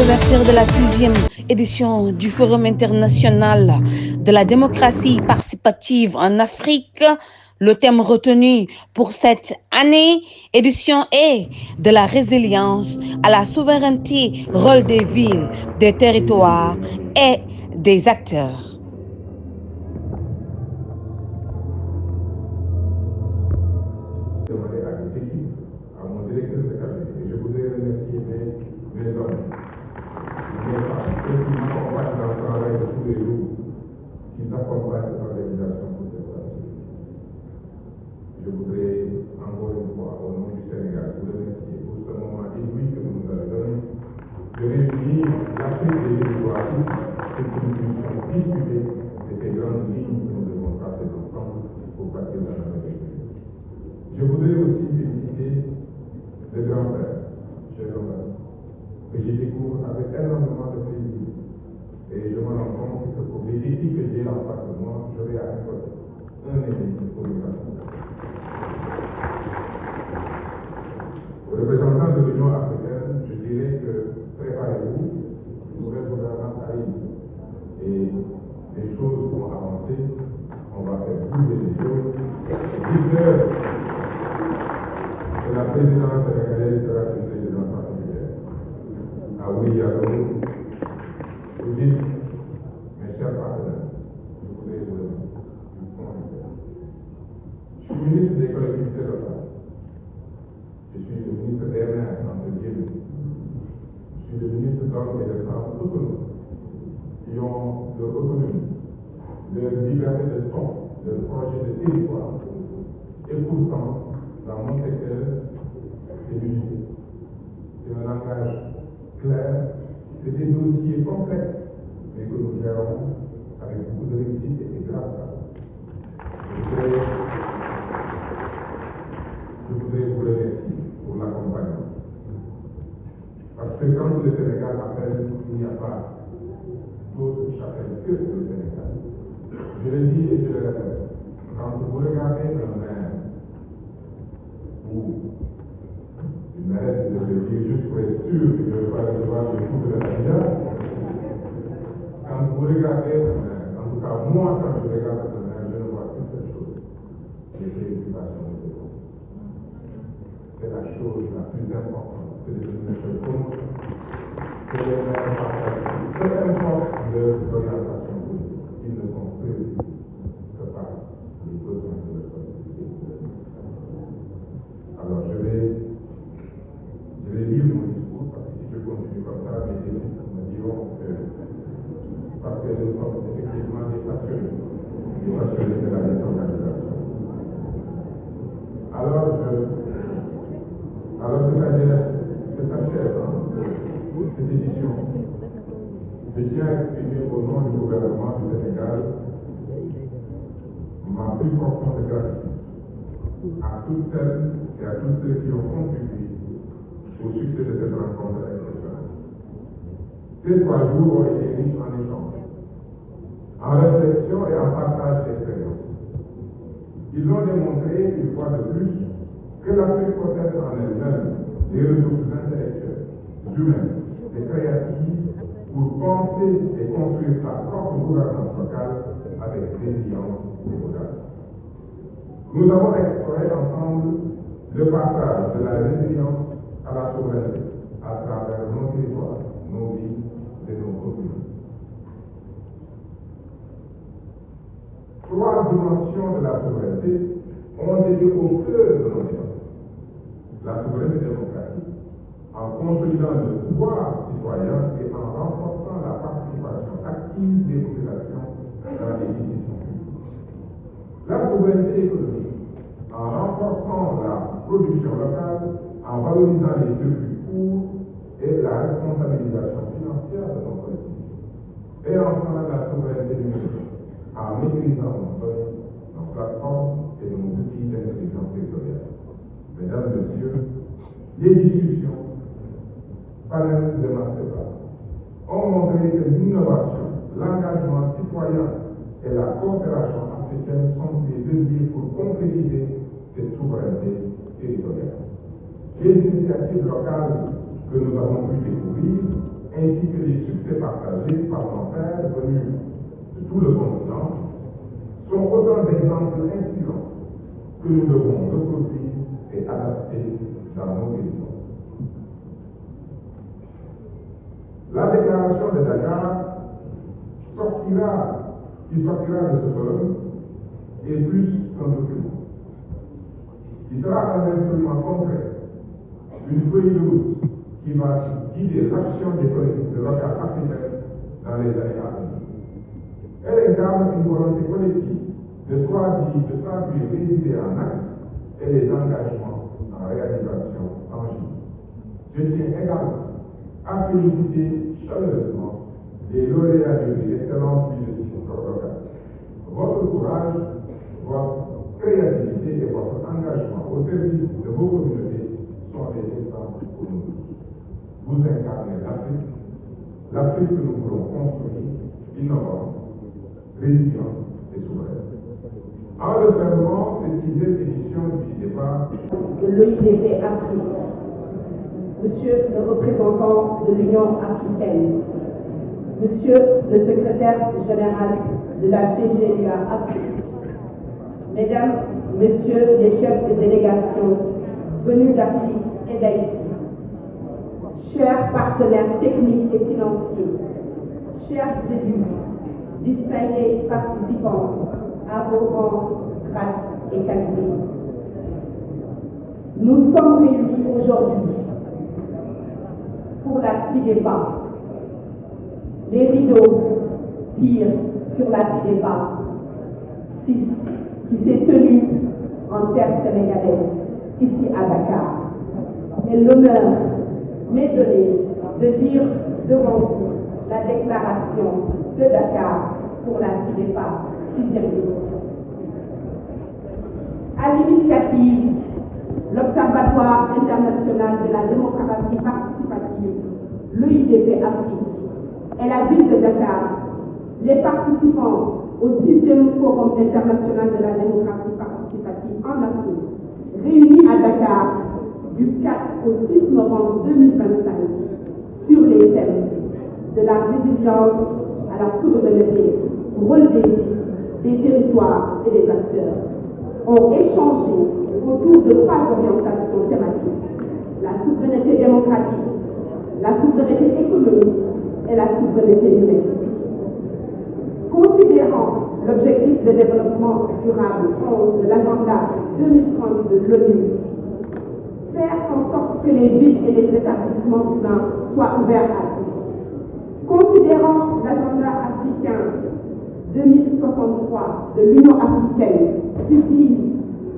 l'ouverture de la 6e édition du Forum international de la démocratie participative en Afrique, le thème retenu pour cette année édition est de la résilience à la souveraineté, rôle des villes, des territoires et des acteurs. À mon directeur de cabinet, et je voudrais remercier mes hommes, mes femmes, ceux qui m'accompagnent dans le travail de tous les jours, qui accompagnent cette organisation pour cette année. Je voudrais encore une fois, au nom du Sénégal, vous remercier pour ce moment inouï que vous nous avez donné de réunir l'Afrique des territoires et que nous puissions discuter de ces grandes lignes que nous devons tracer ensemble pour partir dans la république. Je voudrais aussi féliciter le grand frère, cher Robert, que je découvre avec énormément de plaisir. Et je me rends compte que pour les défis que j'ai en face de moi, j'aurai à récolter un ennemi pour le monde. Aux représentants de l'Union africaine, je dirais que préparez-vous, une nouvelle gouvernance arrive. Et les choses vont avancer, on va faire bouger les choses. Dites-leur que la présidence sénégalaise sera une présidence particulière. Ah oui, alors, vous dites, mes chers partenaires, je voudrais vous dire, je suis ministre des collectivités locales. Je suis le ministre des maires, entre guillemets. Je suis le ministre d'hommes et de femmes autonomes, qui ont leur autonomie, leur liberté de ton, leur projet de territoire. Et pourtant, dans mon secteur, c'est l'unité. C'est un langage clair, c'est des dossiers complexes, mais que nous gérons avec beaucoup de réussite et grâce à je voudrais vous remercier pour l'accompagnement. Parce que quand le Sénégal appelle, il n'y a pas d'autre chapelle que le Sénégal. Je le dis et je le répète. Quand vous regardez un maire ou une mairesse, je le dis juste pour être sûr que je ne vais pas recevoir le coup de la vida, quand vous regardez un maire, en tout cas moi quand je regarde un maire, je ne vois qu'une seule chose, les préoccupations de l'État. C'est la chose la plus importante que de devenir compte que les maires partagent. Peu importe leur orientation politique, ils ne sont préoccupés que par les besoins de leur collectivité. Alors je vais lire mon discours parce que si je continue comme ça, mes équipes me diront que parce que nous sommes effectivement des passionnés de la décentralisation. Alors que s'achève cette édition, je tiens à exprimer au nom du gouvernement du Sénégal ma plus profonde gratitude à toutes celles et à tous ceux qui ont contribué au succès de cette rencontre exceptionnelle. Ces 3 jours ont été riches en échanges, en réflexion et en partage d'expériences. Ils ont démontré une fois de plus que l'Afrique possède en elle-même des ressources intellectuelles, humaines et créatives pour penser et construire sa propre gouvernance locale avec résilience et audace. Nous avons exploré ensemble le passage de la résilience à la souveraineté à travers nos territoires, nos villes et nos communes. 3 dimensions de la souveraineté ont été au cœur de nos débats. La souveraineté démocratique, en consolidant le pouvoir citoyen et en renforçant la participation active des populations dans les décisions publiques. La souveraineté économique, en renforçant la production locale, en valorisant les circuits courts et la responsabilisation financière de nos collectivités. Et enfin, la souveraineté numérique, en maîtrisant nos plateformes et nos outils d'intelligence territoriale. Mesdames, Messieurs, les discussions, panels de masterclass, ont montré que l'innovation, l'engagement citoyen et la coopération africaine sont des leviers pour concrétiser cette souveraineté territoriale. Les initiatives locales que nous avons pu découvrir ainsi que les succès partagés par nos frères venus de tout le continent, sont autant d'exemples inspirants que nous devons reproduire et adapter dans nos pays. La déclaration de Dakar qui sortira de ce forum est plus qu'un document. Il sera un instrument concret, une feuille de route qui va guider l'action des collectivités locales africaines dans les années à venir. Elle incarne une volonté collective de traduire les idées en actes et les engagements en réalisation tangible. Je tiens également à féliciter chaleureusement les lauréats de l'excellence leadership local. Votre courage, votre créativité et votre engagement au service de vos communautés sont des exemples pour nous tous. Vous incarnez l'Afrique que nous voulons construire, innovante, résiliente et souveraine. En le fermant cette 10e édition du débat de l'OIDP Afrique, Monsieur le représentant de l'Union africaine, Monsieur le secrétaire général de la CGUA Afrique, Mesdames, Messieurs les chefs de délégation venus d'Afrique et d'Haïti, chers partenaires techniques et financiers, chers élus, distingués participants à vos rangs, grades et qualités. Nous sommes réunis aujourd'hui pour la FIDEPA. Les rideaux tirent sur la FIDEPA 6 qui s'est tenue en terre sénégalaise, ici à Dakar. Et l'honneur m'est donné de lire devant vous la déclaration de Dakar pour la FIDEPA 6e édition. À l'initiative l'Observatoire international de la démocratie participative, l'OIDP Afrique, et la ville de Dakar, les participants au 6e Forum international de la démocratie participative en Afrique, réunis à Dakar du 4 au 6 novembre 2025 sur les thèmes de la résilience à la souveraineté, rôle des territoires et des acteurs, ont échangé autour de 3 orientations thématiques: la souveraineté démocratique, la souveraineté économique et la souveraineté numérique. Considérant l'objectif de développement durable 11 de l'agenda 2030 de l'ONU, faire en sorte que les villes et les établissements humains soient ouverts à tous. Considérant l'agenda africain 2063 de l'Union africaine qui vise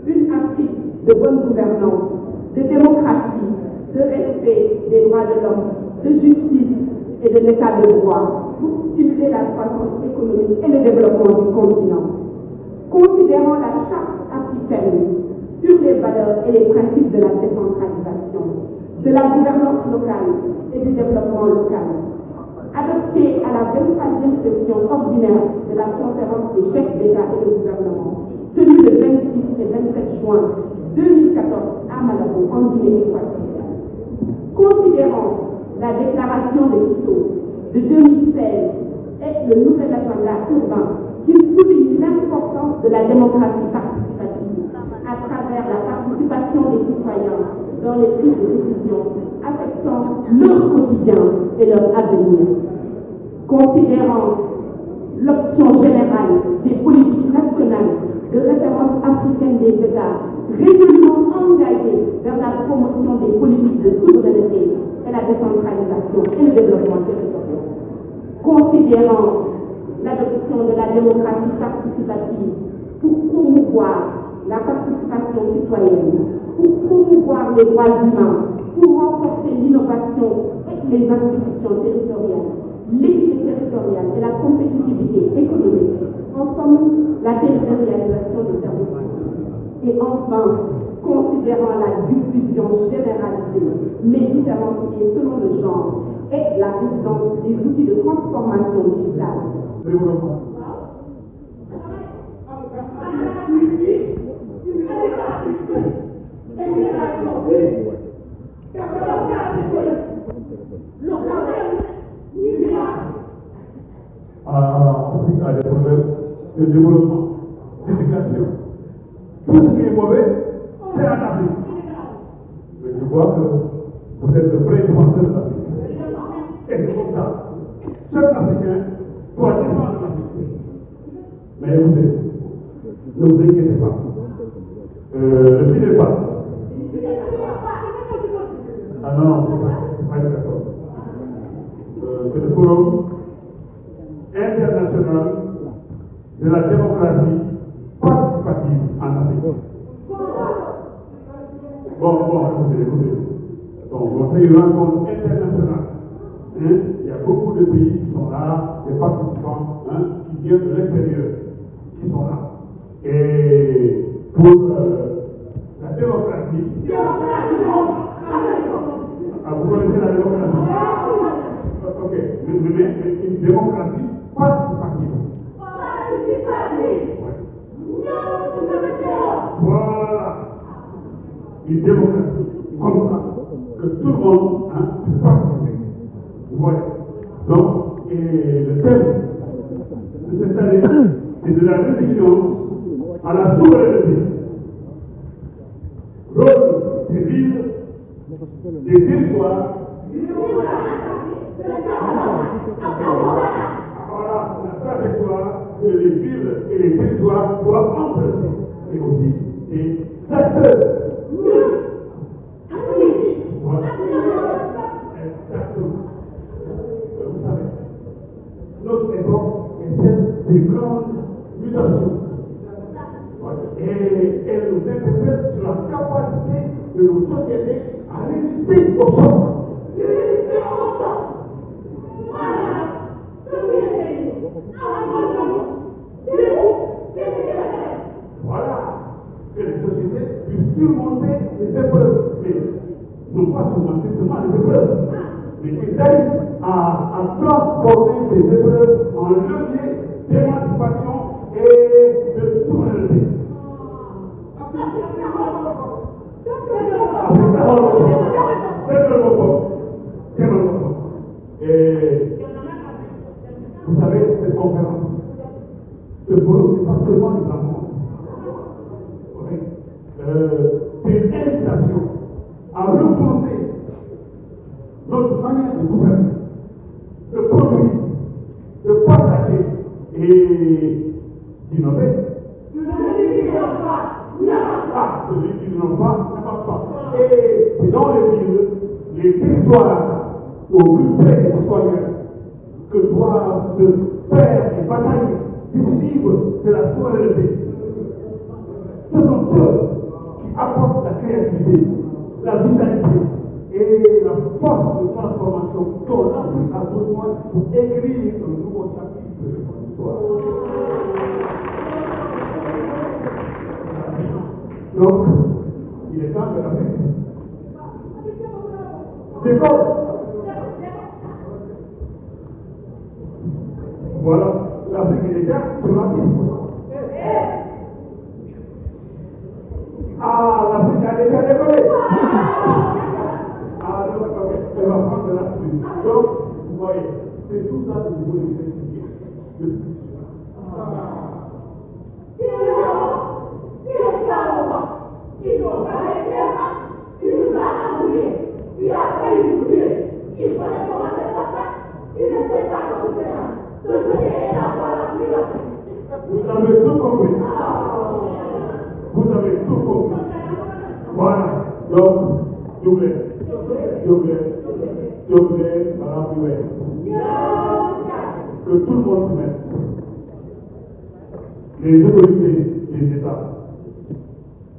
une Afrique de bonne gouvernance, de démocratie, de respect des droits de l'homme, de justice et de l'état de droit pour stimuler la croissance économique et le développement du continent. Considérant la charte africaine sur les valeurs et les principes de la décentralisation, de la gouvernance locale et du développement local, adoptée à la 23e session ordinaire de la conférence des chefs d'État et de gouvernement, tenue le 26 et 27 juin 2014 à Malabo, en Guinée équatoriale. Considérant la déclaration de Quito de 2016 et le nouvel agenda urbain qui souligne l'importance de la démocratie participative à travers la participation des citoyens dans les prises de décision affectant leur quotidien et leur avenir. Considérant l'option générale des politiques nationales de référence africaine des États résolument engagés vers la promotion des politiques de souveraineté et la décentralisation et le développement territorial. Considérant l'adoption de la démocratie participative pour promouvoir la participation citoyenne, pour promouvoir les droits humains, pour renforcer l'innovation et les institutions territoriales, l'équité territoriale et la compétitivité économique, en somme, la territorialisation des services publics. Et enfin, considérant la diffusion généralisée, mais différenciée selon le genre, et la résidence des outils de transformation digitale. de développement, d'éducation. Tout ce qui est mauvais, c'est en Afrique. Mais je vois que vous êtes de vrais défenseurs de l'Afrique. Et c'est comme ça. Chaque Africain doit défendre l'Afrique. Mais écoutez, ne vous inquiétez pas. Le prix n'est pas. Ah non, c'est pas une personne. C'est le forum international de la démocratie participative en Afrique. Bon, écoutez. Donc, c'est une rencontre internationale. Il y a beaucoup de pays qui sont là, des participants qui viennent de l'extérieur, qui sont là. Et pour la démocratie. Vous connaissez la démocratie? Ok, mais une démocratie participative. Voilà. Une démocratie comme ça, que tout le monde puisse participer. Vous voyez. Donc, et le thème de cette année, c'est de la résilience à la souveraineté. Rôle des villes, des territoires. Voilà la trajectoire que les villes et les territoires doivent emprunter. Et aussi des secteurs. Voilà. Exactement. Vous savez, notre époque est celle des grandes mutations. Et elle nous interpelle sur la capacité de nos sociétés à résister au choc. Voilà. Que les sociétés puissent surmonter les épreuves. Mais non pas surmonter seulement les épreuves, mais qu'ils arrivent à transformer ces épreuves en levier d'émancipation et de souveraineté. Et vous savez, cette conférence, ce forum n'est pas seulement une rencontre. C'est une invitation à repenser notre manière de gouverner, de produire, de partager et d'innover. Celui qui n'en pas, n'avance pas. Et c'est dans les villes, les territoires, au plus près des citoyens, que doivent se faire des batailles décisives de la souveraineté. Ce sont eux qui apportent la créativité, la vitalité et la force de transformation dont l'Afrique a besoin pour écrire un nouveau chapitre de son histoire. Donc, il est temps de l'Afrique. D'école. Voilà, l'Afrique est déjà sur la piste. Ah, l'Afrique a déjà décollé. Ah, donc, elle va prendre de la suite. Donc, vous voyez, c'est tout ça que je voulais vous expliquer. Vous avez tout compris. Vous avez tout compris. Voilà. Donc, s'il vous plaît, Madame Bouet, que tout le monde se mette. Les autorités des États,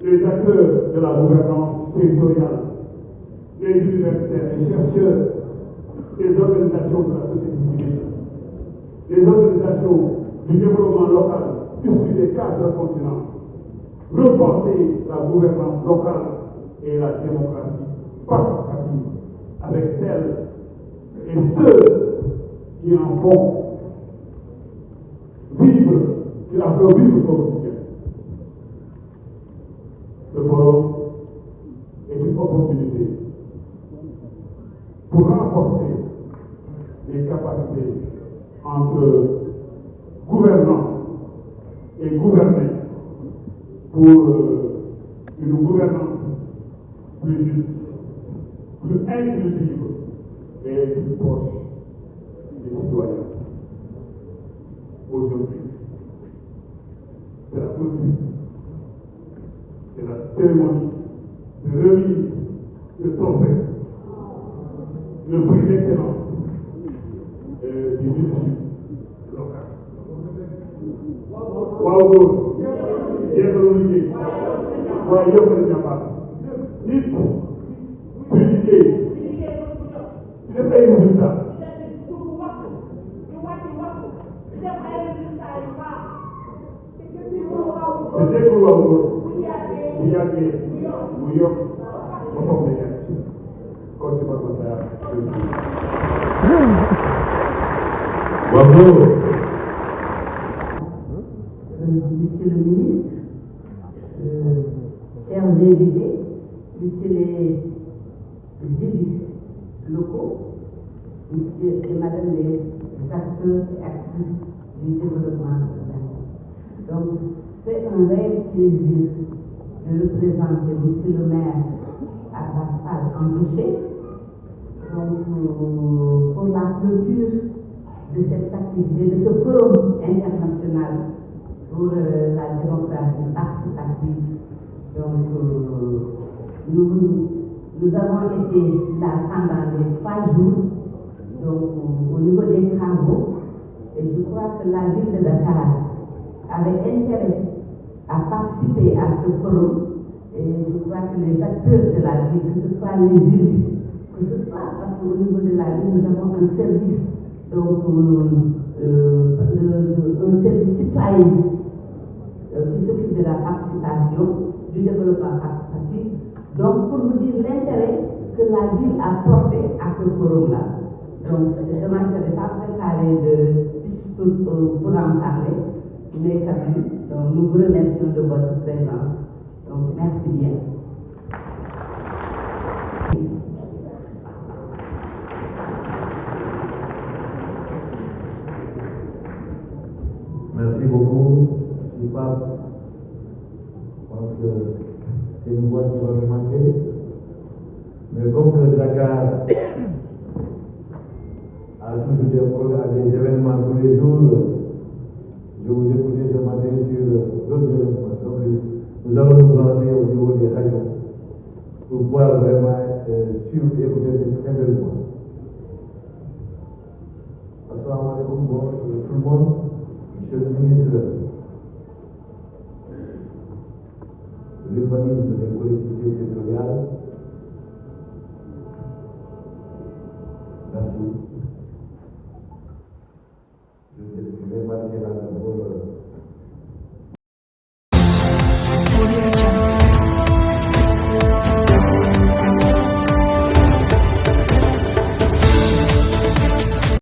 les acteurs de la gouvernance territoriale, les universitaires, les chercheurs, les organisations de la société civile, les organisations du développement local issues des 4 continents, repenser la gouvernance locale et la démocratie participative avec celles et ceux qui en font vivre, qui la font vivre au quotidien. Le forum est une opportunité pour renforcer les capacités entre gouvernants plus juste, plus inclusive et plus proche des citoyens. Aujourd'hui, c'est la clôture, c'est la cérémonie de remise de trophée, le prix d'excellence du leadership local. Waaw góor jeexaloo liggéey waaye yokk na jàmbaar nit suy liggéey di def ay résultats te déggul waaw góor bu yàggee mu yokk ba foog ne yàgg kon ci Barba Sarr Bravo. Monsieur le ministre, chers invités, Monsieur les élus locaux, Monsieur et Madame les acteurs et actrices du développement urbain. Donc, c'est un réel plaisir de représenter Monsieur le maire Abbas Embauché, donc pour la clôture de cette activité, de ce forum international pour la démocratie participative. Donc, nous avons été là pendant les 3 jours, donc au niveau des travaux, et je crois que la ville de Dakar avait intérêt à participer à ce forum, et je crois que les acteurs de la ville, que ce soit les élus, que ce soit parce qu'au niveau de la ville, nous avons un service, donc un service citoyen qui s'occupe de la participation, du développement participatif. Donc, pour vous dire l'intérêt que la ville a porté à ce forum-là. Donc, c'est dommage que je n'ai pas préparé pour en parler, mais quand même, donc, nous vous remercions de votre présence. Donc, merci bien. Merci beaucoup. Je pense que c'est une voix qui va me manquer. Mais comme que Dakar a toujours des événements tous les jours, je vous écoutais ce matin sur d'autres événements. Donc nous allons nous lancer au niveau des radios pour pouvoir vraiment suivre et écouter ces événements. Assalamu alaikum, tout le monde. Monsieur le ministre de l'urbanisme des collectivités territoriales, merci.